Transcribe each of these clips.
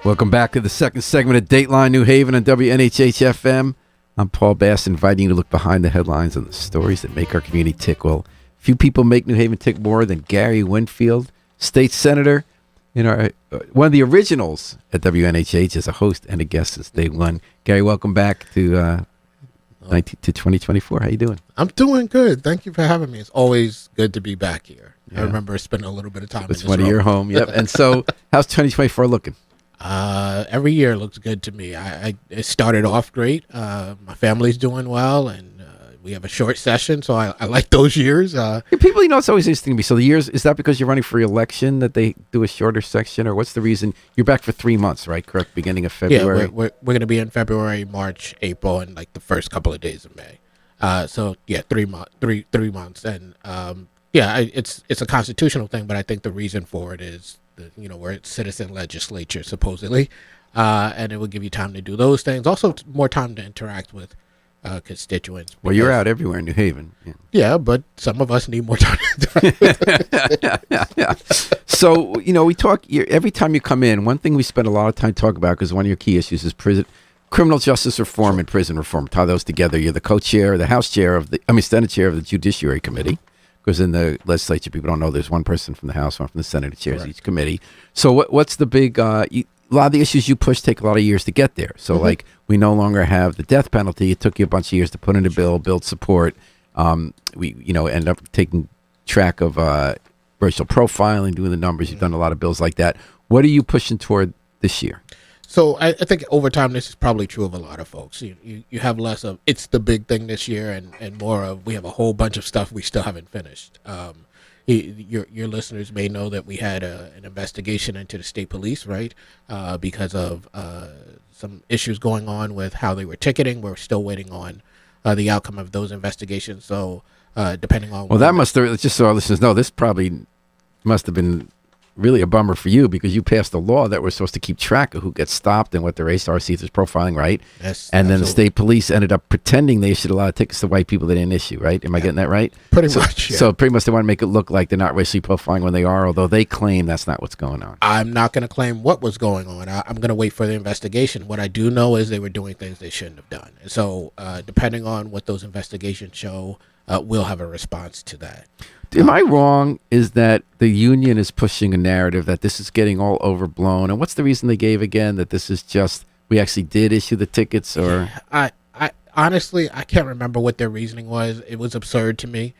Welcome back to the second segment of Dateline New Haven on WNHH-FM. I'm Paul Bass, inviting you to look behind the headlines on the stories that make our community tick. Well, few people make New Haven tick more than Gary Winfield, state senator, one of the originals at WNHH as a host and a guest since day one. Gary, welcome back to 2024. How you doing? I'm doing good. Thank you for having me. It's always good to be back here. Yeah. I remember spending a little bit of time. It's one of your home. Yep. And so, how's 2024 looking? Every year looks good to me. It started off great. My family's doing well, and we have a short session, so I like those years. People, it's always interesting to me. So the years, is that because you're running for re-election that they do a shorter section, or what's the reason? You're back for 3 months, right? Correct. Beginning of February. Yeah, we're going to be in February, March, April, and like the first couple of days of May. So yeah, 3 months, and it's a constitutional thing, but I think the reason for it is we're a citizen legislature supposedly, and it will give you time to do those things. Also, more time to interact with constituents. Well, you're out everywhere in New Haven. Yeah, but some of us need more time to interact. Yeah. So, we talk every time you come in. One thing we spend a lot of time talking about, because one of your key issues is criminal justice reform and prison reform. Tie those together. You're the co-chair, the House chair Senate chair of the Judiciary Committee. Because in the legislature, people don't know there's one person from the House, one from the Senate that chairs each committee. So what's the big, a lot of the issues you push take a lot of years to get there. So like we no longer have the death penalty. It took you a bunch of years to put in a bill, build support. We, end up taking track of racial profiling, doing the numbers. You've done a lot of bills like that. What are you pushing toward this year? So I think over time, this is probably true of a lot of folks. You have less of it's the big thing this year and more of we have a whole bunch of stuff we still haven't finished. Your listeners may know that we had an investigation into the state police, right? Because of some issues going on with how they were ticketing. We're still waiting on the outcome of those investigations. So depending on... Well, that must have, just so our listeners know, this probably must have been really a bummer for you because you passed a law that was supposed to keep track of who gets stopped and what their race are, see if there's profiling, right? Yes, and then the state police ended up pretending they issued a lot of tickets to white people they didn't issue, right? Am I getting that right? Pretty much, yeah. So pretty much they want to make it look like they're not racially profiling when they are, although they claim that's not what's going on. I'm not going to claim what was going on. I'm going to wait for the investigation. What I do know is they were doing things they shouldn't have done. And so depending on what those investigations show, we'll have a response to that. Am I wrong? Is that the union is pushing a narrative that this is getting all overblown? And what's the reason they gave again, that this is just, we actually did issue the tickets? Or I honestly, I can't remember what their reasoning was. It was absurd to me.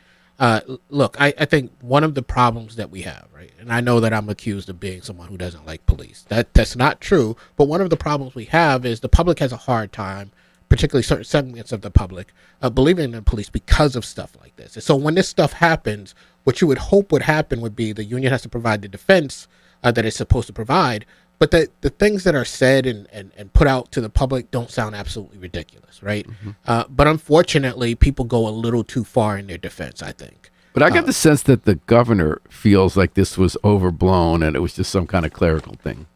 Look, I think one of the problems that we have, right, and I know that I'm accused of being someone who doesn't like police. That's not true. But one of the problems we have is the public has a hard time, particularly certain segments of the public, believing in the police because of stuff like this. And so when this stuff happens, what you would hope would happen would be the union has to provide the defense that it's supposed to provide, but the things that are said and put out to the public don't sound absolutely ridiculous, right? Mm-hmm. But unfortunately, people go a little too far in their defense, I think. But I got the sense that the governor feels like this was overblown and it was just some kind of clerical thing.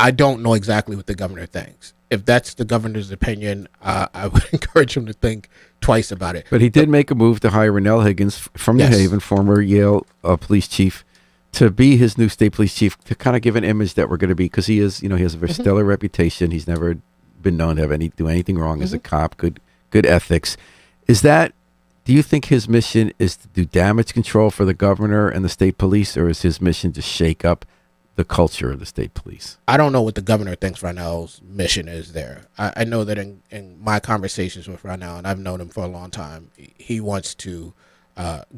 I don't know exactly what the governor thinks. If that's the governor's opinion, I would encourage him to think twice about it. But he did make a move to hire Renell Higgins from New Haven, former Yale police chief, to be his new state police chief, to kind of give an image that we're going to be, because he is, he has a very stellar reputation. He's never been known to do anything wrong as a cop, good ethics. Do you think his mission is to do damage control for the governor and the state police, or is his mission to shake up the culture of the state police? I don't know what the governor thinks Ronell's mission is there. I know that in my conversations with Ronell, and I've known him for a long time, he wants to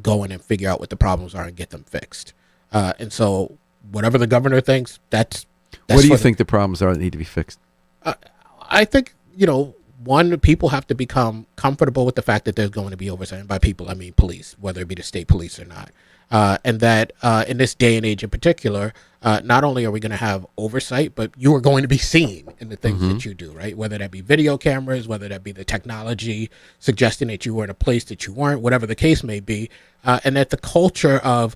go in and figure out what the problems are and get them fixed. And so whatever the governor thinks, that's what do you think the problems are that need to be fixed? I think, one, people have to become comfortable with the fact that there's going to be oversight. And by people, I mean police, whether it be the state police or not. And that in this day and age in particular, not only are we going to have oversight, but you are going to be seen in the things that you do, right? Whether that be video cameras, whether that be the technology suggesting that you were in a place that you weren't, whatever the case may be. And that the culture of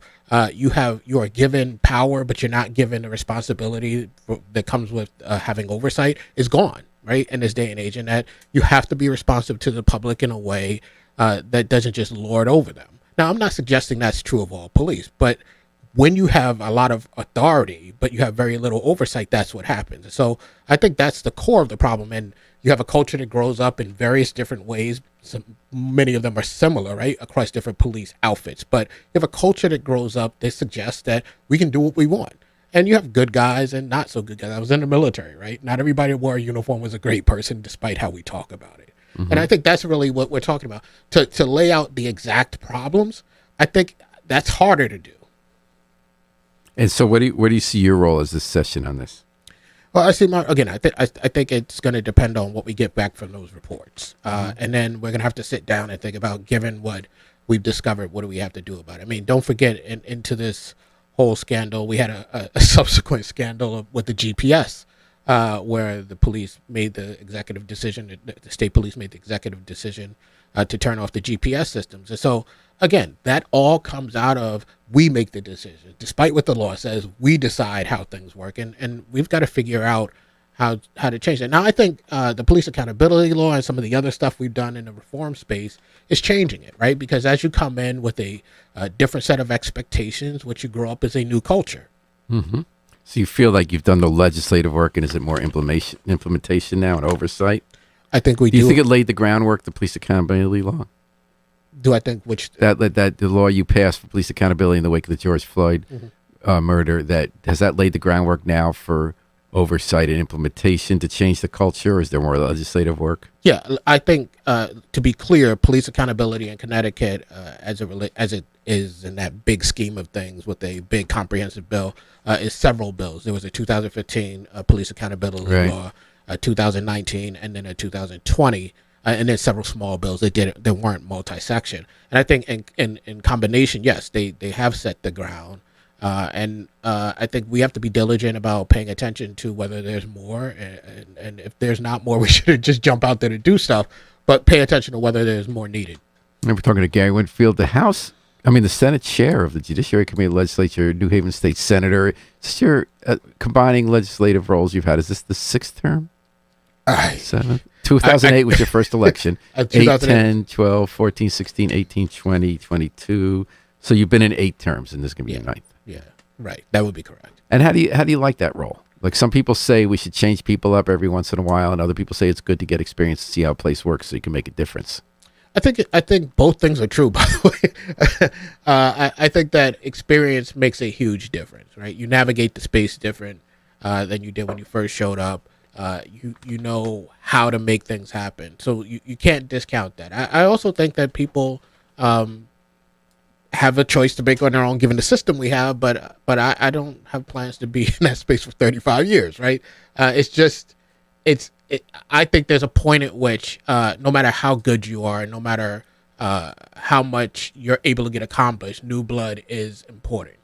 you are given power, but you're not given the responsibility that comes with having oversight is gone, right? In this day and age, and that you have to be responsive to the public in a way that doesn't just lord over them. Now, I'm not suggesting that's true of all police, but when you have a lot of authority, but you have very little oversight, that's what happens. So I think that's the core of the problem. And you have a culture that grows up in various different ways. Many of them are similar, right, across different police outfits. But you have a culture that grows up that suggests that we can do what we want. And you have good guys and not so good guys. I was in the military, right? Not everybody who wore a uniform was a great person, despite how we talk about it. And I think that's really what we're talking about. To lay out the exact problems, I think that's harder to do. And so, where do you see your role as this session on this? Well, I think it's going to depend on what we get back from those reports, and then we're going to have to sit down and think about, given what we've discovered, what do we have to do about it? I mean, don't forget, into this whole scandal, we had a subsequent scandal with the GPS, where the police made the executive decision, the state police made the executive decision to turn off the GPS systems. And so, again, that all comes out of, we make the decision. Despite what the law says, we decide how things work. And we've got to figure out how to change that. Now, I think the police accountability law and some of the other stuff we've done in the reform space is changing it, right? Because as you come in with a different set of expectations, what you grow up is a new culture. Mm-hmm. So you feel like you've done the legislative work, and is it more implementation now and oversight? I think we do. Do you think it laid the groundwork, the police accountability law? Do I think which that the law you passed for police accountability in the wake of the George Floyd murder, has that laid the groundwork now for oversight and implementation to change the culture, or is there more legislative work? Yeah, I think to be clear, police accountability in Connecticut, as it is in that big scheme of things with a big comprehensive bill, is several bills. There was a 2015 police accountability law, 2019, and then a 2020. And then several small bills that weren't multi-section. And I think in combination, yes, they have set the ground. And I think we have to be diligent about paying attention to whether there's more. And if there's not more, we should just jump out there to do stuff. But pay attention to whether there's more needed. And we're talking to Gary Winfield, the Senate chair of the Judiciary Committee of the Legislature, New Haven State Senator. Is this your combining legislative roles you've had? Is this the sixth term? 7th? 2008 was your first election. 8, 10, 12, 14, 16, 18, 20, 22. So you've been in 8 terms, and this is going to be your 9th. Yeah, right. That would be correct. And how do you like that role? Like, some people say we should change people up every once in a while, and other people say it's good to get experience to see how a place works so you can make a difference. I think both things are true, by the way. I think that experience makes a huge difference, right? You navigate the space different than you did when you first showed up. You know how to make things happen. So you can't discount that. I also think that people have a choice to make on their own given the system we have, but I don't have plans to be in that space for 35 years, right? I think there's a point at which no matter how good you are, no matter how much you're able to get accomplished, new blood is important.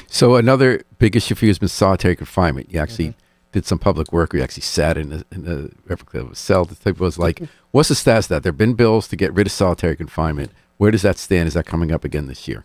So another big issue for you has been solitary confinement. You actually did some public work. We actually sat in a cell. The type was like, what's the status of that? There have been bills to get rid of solitary confinement. Where does that stand? Is that coming up again this year?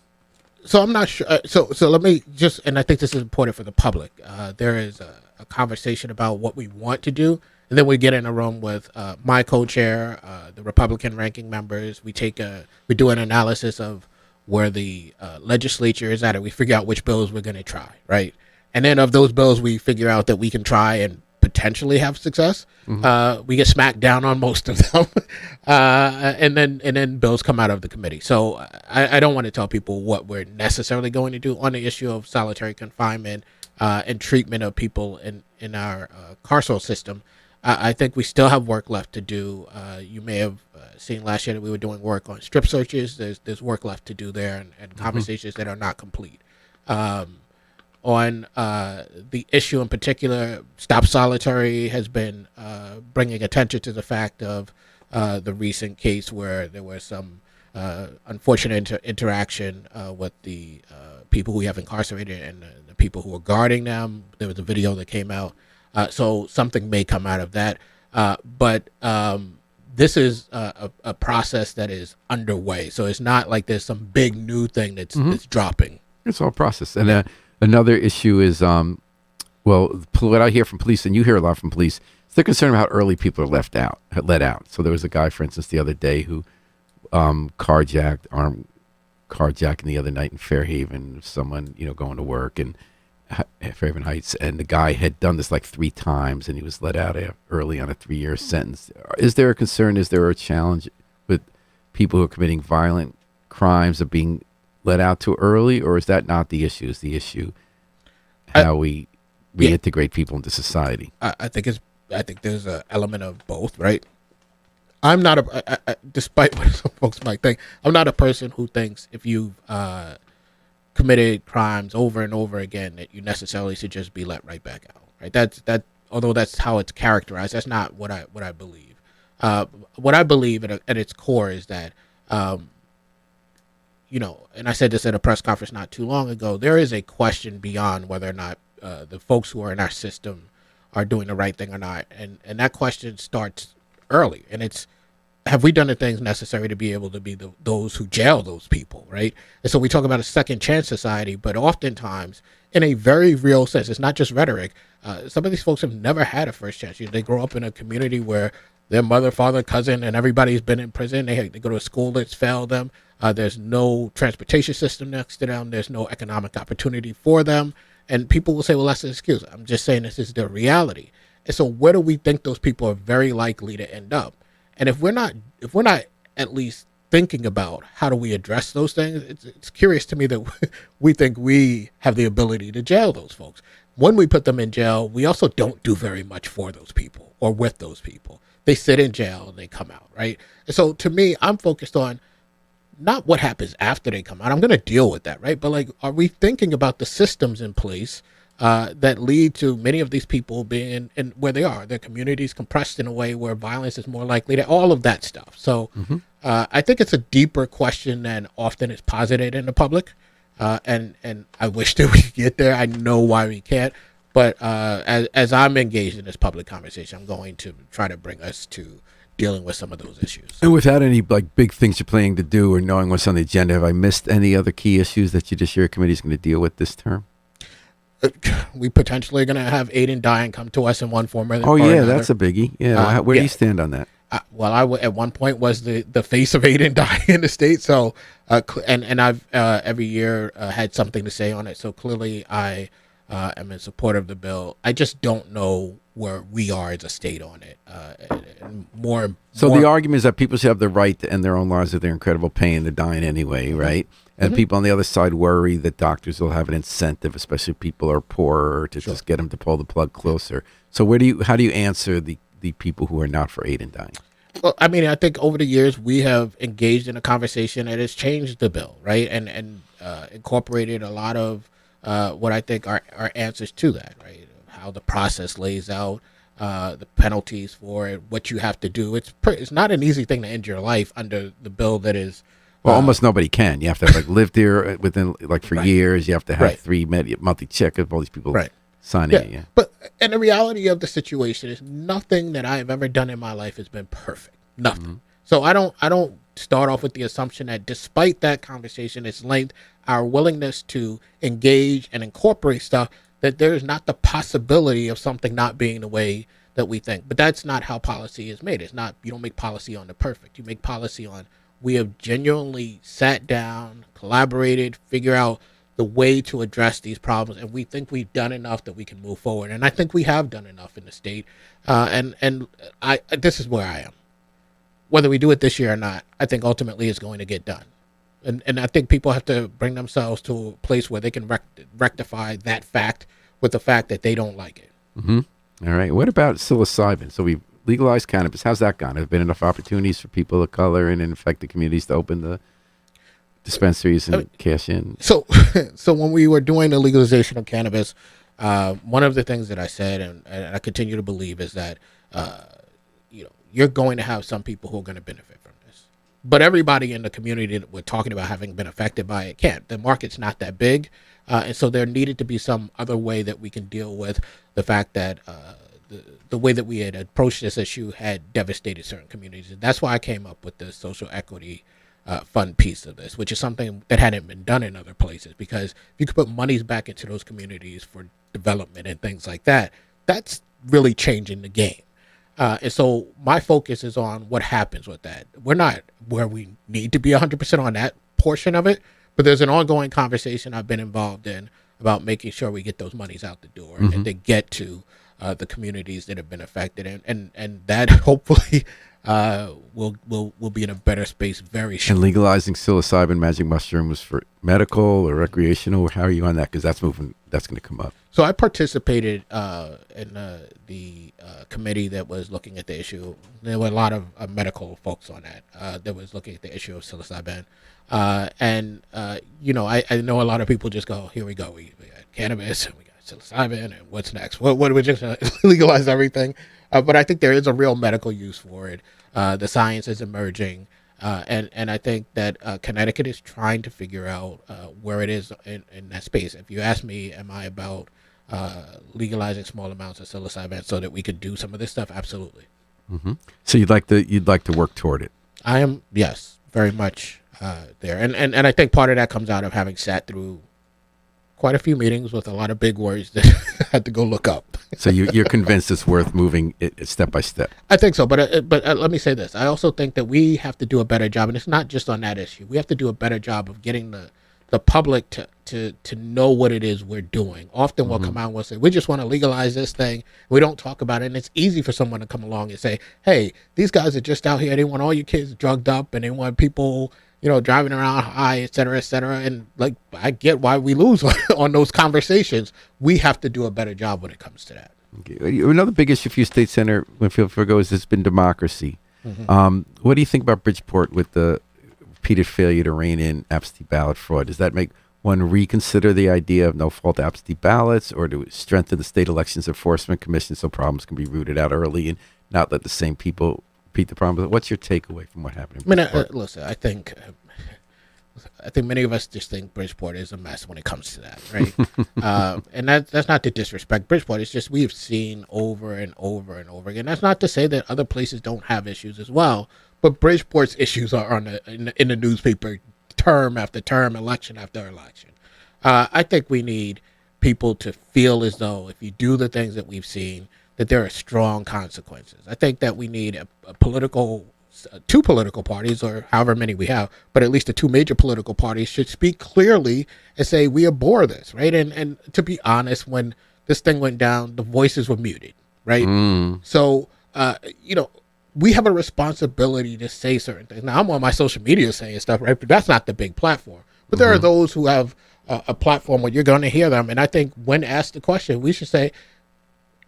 So I'm not sure. So let me just, and I think this is important for the public. There is a conversation about what we want to do, and then we get in a room with my co-chair, the Republican ranking members. We do an analysis of where the legislature is at, and we figure out which bills we're going to try, right? And then of those bills we figure out that we can try and potentially have success, we get smacked down on most of them, and then bills come out of the committee. So I don't want to tell people what we're necessarily going to do on the issue of solitary confinement and treatment of people in our carceral system. I think we still have work left to do. You may have seen last year that we were doing work on strip searches. There's work left to do there, and conversations that are not complete. On the issue in particular, Stop Solitary has been bringing attention to the fact of the recent case where there was some unfortunate interaction with the people who we have incarcerated and the people who are guarding them. There was a video that came out. So something may come out of that. But this is a process that is underway. So it's not like there's some big new thing that's dropping. It's all process. And another issue is, what I hear from police, and you hear a lot from police, they're concerned about how early people are let out. So there was a guy, for instance, the other day who carjacked, carjacking the other night in Fairhaven. Someone, going to work and Fairhaven Heights, and the guy had done this like 3 times, and he was let out early on a 3-year sentence. Is there a concern? Is there a challenge with people who are committing violent crimes of being let out too early, or is that not the issue? Is the issue how we reintegrate people into society? I think there's an element of both, right? I'm not despite what some folks might think, I'm not a person who thinks if you've committed crimes over and over again that you necessarily should just be let right back out, right? Although that's how it's characterized, that's not what I believe. What I believe at its core is that, and I said this at a press conference not too long ago, there is a question beyond whether or not the folks who are in our system are doing the right thing or not, and that question starts early, and it's, have we done the things necessary to be able to be those who jail those people, right? And so we talk about a second chance society, but oftentimes, in a very real sense, it's not just rhetoric. Some of these folks have never had a first chance. They grow up in a community where their mother, father, cousin, and everybody's been in prison. They go to a school that's failed them. There's no transportation system next to them. There's no economic opportunity for them. And people will say, well, that's an excuse. I'm just saying this is the reality. And so where do we think those people are very likely to end up? And if we're not at least thinking about how do we address those things, it's curious to me that we think we have the ability to jail those folks. When we put them in jail, we also don't do very much for those people or with those people. They sit in jail and they come out, right? And so to me, I'm focused on not what happens after they come out. I'm going to deal with that, right? But like, are we thinking about the systems in place that lead to many of these people being in where they are, their communities compressed in a way where violence is more likely to, all of that stuff. So I think it's a deeper question than often is posited in the public. And I wish that we could get there. I know why we can't. But as I'm engaged in this public conversation, I'm going to try to bring us to dealing with some of those issues. And without any like big things you're planning to do or knowing what's on the agenda, have I missed any other key issues that Judiciary Committee is going to deal with this term? We potentially are going to have Aiden Dine come to us in one form or Oh, or yeah, another. that's a biggie. Yeah, where do you stand on that? Well, I at one point was the face of Aiden Dine in the state. So, and I've every year had something to say on it. So clearly I am in support of the bill. I just don't know where we are as a state on it. The argument is that people should have the right to end their own lives if they're incredible pain. They're dying anyway, right? And people on the other side worry that doctors will have an incentive, especially if people are poorer, to just get them to pull the plug closer. So how do you answer the people who are not for aid and dying? Well, I mean, I think over the years we have engaged in a conversation that has changed the bill, right? And incorporated a lot of what I think are answers to that, right? How the process lays out, the penalties for it, what you have to do. It's not an easy thing to end your life under the bill that is. Well, almost nobody can. You have to have lived here within for years. You have to have 3 monthly check of all these people signing it. Yeah. But and the reality of the situation is nothing that I have ever done in my life has been perfect. Nothing. So I don't start off with the assumption that despite that conversation, its length, our willingness to engage and incorporate stuff, that there is not the possibility of something not being the way that we think. But that's not how policy is made. It's not, you don't make policy on the perfect. You make policy on, we have genuinely sat down, collaborated, figure out the way to address these problems, and we think we've done enough that we can move forward. And I think we have done enough in the state. And this is where I am. Whether we do it this year or not, I think ultimately it's going to get done. And I think people have to bring themselves to a place where they can rectify that fact with the fact that they don't like it. All right. What about psilocybin? So we've legalized cannabis. How's that gone? Have there been enough opportunities for people of color and in affected communities to open the dispensaries and cash in? So when we were doing the legalization of cannabis, one of the things that I said, and I continue to believe, is that you're going to have some people who are going to benefit from this, but everybody in the community that we're talking about having been affected by it can't. The market's not that big, and so there needed to be some other way that we can deal with the fact that the way that we had approached this issue had devastated certain communities. And that's why I came up with the social equity fund piece of this, which is something that hadn't been done in other places, because if you could put monies back into those communities for development and things like that, that's really changing the game. And so my focus is on what happens with that. We're not where we need to be 100% on that portion of it, but there's an ongoing conversation I've been involved in about making sure we get those monies out the door and they get to the communities that have been affected, and that hopefully we'll be in a better space very soon. And legalizing psilocybin magic mushrooms for medical or recreational, how are you on that? Because that's going to come up. So I participated in the committee that was looking at the issue. There were a lot of medical folks on that was looking at the issue of psilocybin. I know a lot of people just go, here we go. We got cannabis and we got psilocybin, and what's next? What we just legalize everything? But I think there is a real medical use for it. The science is emerging. And I think that Connecticut is trying to figure out where it is in that space. If you ask me, am I about legalizing small amounts of psilocybin so that we could do some of this stuff? Absolutely. Mm-hmm. So you'd like to work toward it? I am, yes, very much there. And I think part of that comes out of having sat through quite a few meetings with a lot of big words that I had to go look up. So you're convinced it's worth moving it step by step? I think so, but let me say this. I also think that we have to do a better job, and it's not just on that issue. We have to do a better job of getting the public to know what it is we're doing. Often we'll come out and we'll say, we just want to legalize this thing. We don't talk about it, and it's easy for someone to come along and say, hey, these guys are just out here. They want all your kids drugged up, and they want people driving around high, et cetera, et cetera. And I get why we lose on those conversations. We have to do a better job when it comes to that. Okay. Another big issue for your state senator, Winfield, has been democracy. What do you think about Bridgeport with the repeated failure to rein in absentee ballot fraud? Does that make one reconsider the idea of no-fault absentee ballots, or to strengthen the state elections enforcement commission so problems can be rooted out early and not let the same people repeat the problem? What's your takeaway from what happened? Listen, I think many of us just think Bridgeport is a mess when it comes to that, right? And that's not to disrespect Bridgeport. It's just we've seen over and over and over again. That's not to say that other places don't have issues as well, but Bridgeport's issues are in the newspaper term after term, election after election. I think we need people to feel as though if you do the things that we've seen, that there are strong consequences. I think that we need two political parties, or however many we have, but at least the two major political parties should speak clearly and say, we abhor this, right? And to be honest, when this thing went down, the voices were muted, right? So, we have a responsibility to say certain things. Now, I'm on my social media saying stuff, right? But that's not the big platform. But there are those who have a platform where you're going to hear them. And I think when asked the question, we should say,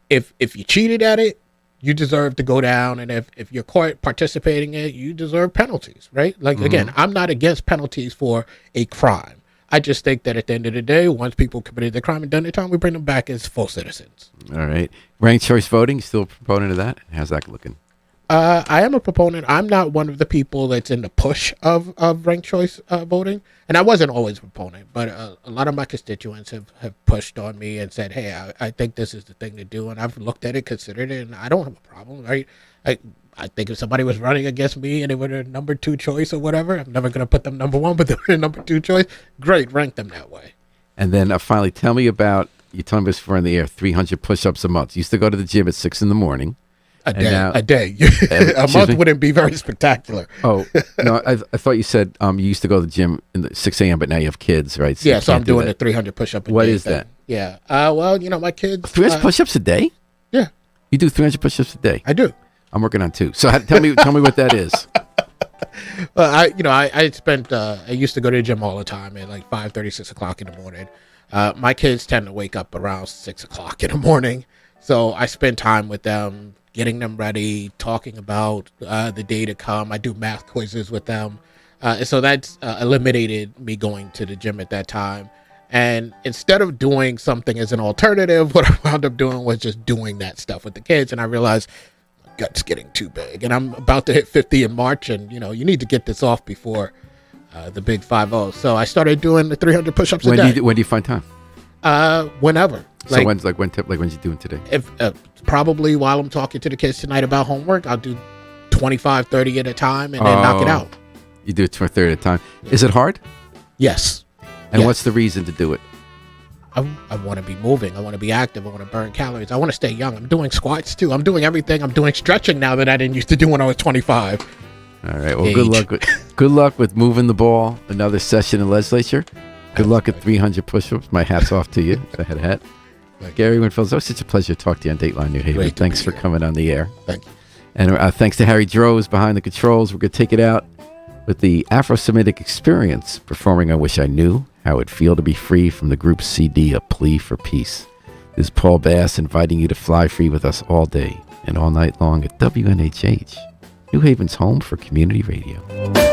if you cheated at it, you deserve to go down, and if you're caught participating in it, you deserve penalties, right? Again, I'm not against penalties for a crime. I just think that at the end of the day, once people committed the crime and done their time, we bring them back as full citizens. All right. Ranked choice voting, still a proponent of that? How's that looking? I am a proponent. I'm not one of the people that's in the push of ranked choice voting. And I wasn't always a proponent, but a lot of my constituents have pushed on me and said, hey, I think this is the thing to do. And I've looked at it, considered it, and I don't have a problem, right? I think if somebody was running against me and they were the number 2 choice or whatever, I'm never going to put them number 1, but they were the number 2 choice. Great, rank them that way. And then finally, tell me about, you told me this before in the air, 300 push-ups a month. You used to go to the gym at 6 a.m. A day. A month wouldn't be very spectacular. Oh, no, I thought you said you used to go to the gym at 6 a.m., but now you have kids, right? So so I'm doing the 300 push-up a day. What is that? Yeah. Well, my kids... 300 push-ups a day? Yeah. You do 300 push-ups a day? I do. I'm working on 2. So tell me what that is. Well, I used to go to the gym all the time at 5:30, 6 o'clock in the morning. My kids tend to wake up around 6 o'clock in the morning. So I spend time with them, getting them ready, talking about the day to come. I do math quizzes with them. And so that's eliminated me going to the gym at that time. And instead of doing something as an alternative, what I wound up doing was just doing that stuff with the kids. And I realized my gut's getting too big. And I'm about to hit 50 in March. And, you need to get this off before the big 5-0. So I started doing the 300 push-ups a day. When do you find time? Whenever. So when's you doing today? If probably while I'm talking to the kids tonight about homework, I'll do 25, 30 at a time and then knock it out. You do it 30 at a time. Yeah. Is it hard? Yes. And what's the reason to do it? I want to be moving. I want to be active. I want to burn calories. I want to stay young. I'm doing squats too. I'm doing everything. I'm doing stretching now that I didn't used to do when I was 25. All right. Well, good luck with moving the ball. Another session in legislature. Good luck at 300 push-ups. My hat's off to you. I had a hat. Gary Winfield, it's always such a pleasure to talk to you on Dateline New Haven. Thanks for coming on the air. Thank you. And thanks to Harry Droz behind the controls. We're going to take it out with the Afro-Semitic Experience performing I Wish I Knew How It'd Feel to Be Free from the group CD, A Plea for Peace. This is Paul Bass inviting you to fly free with us all day and all night long at WNHH, New Haven's home for community radio.